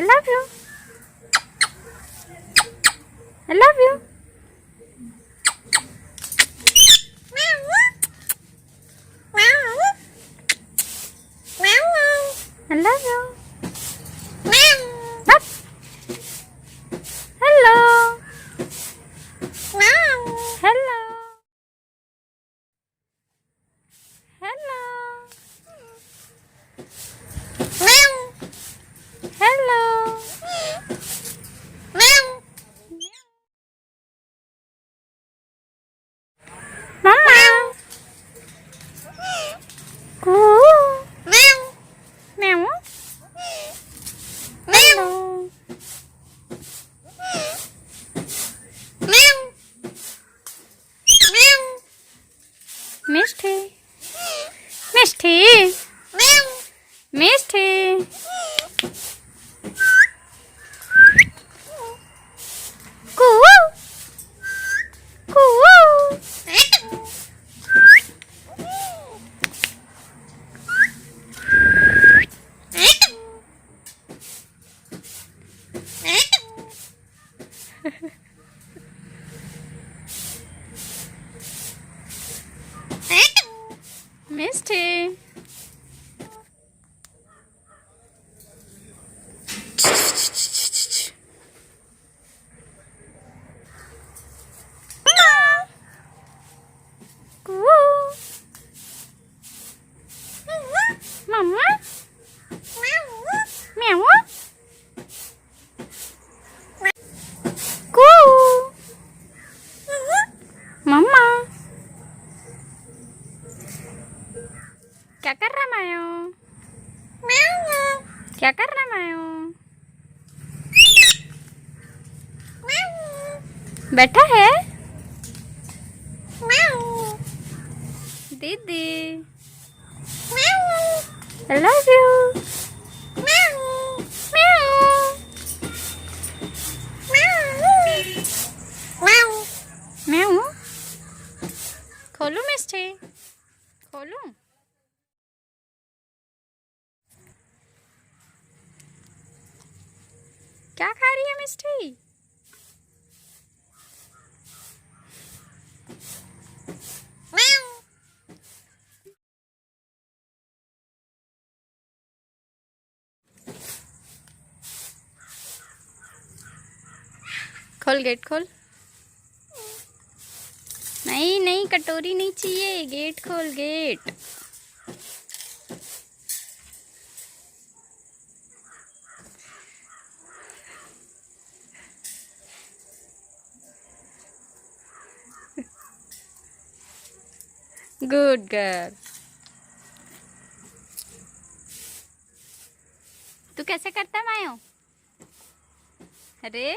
love you. I love you. I love you. Up. Hello. Hello. Hello. Hello. Mama. Coo. Meow. Hello. Mishthi. Mishthi. Mishthi. Coo. Coo. Mishthi. Mama. Meow. Coo. Mama. क्या कर रहा मायो? क्या कर रहा मायो? बैठा है? दीदी I love you. म्याऊ खोलूं मिष्टी? खोलूं? क्या खा रही है मिष्टी? खोल गेट खोल। नहीं नहीं कटोरी नहीं चाहिए, गेट खोल गेट। Good girl. तू कैसे करता है मायो? अरे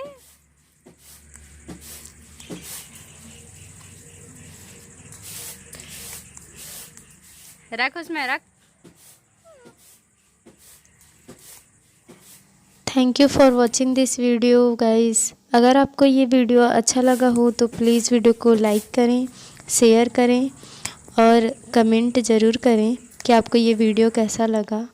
रख उसमें रख। Thank you for watching this video guys. अगर आपको ये वीडियो अच्छा लगा हो तो प्लीज़ वीडियो को लाइक करें, शेयर करें और कमेंट ज़रूर करें कि आपको ये वीडियो कैसा लगा।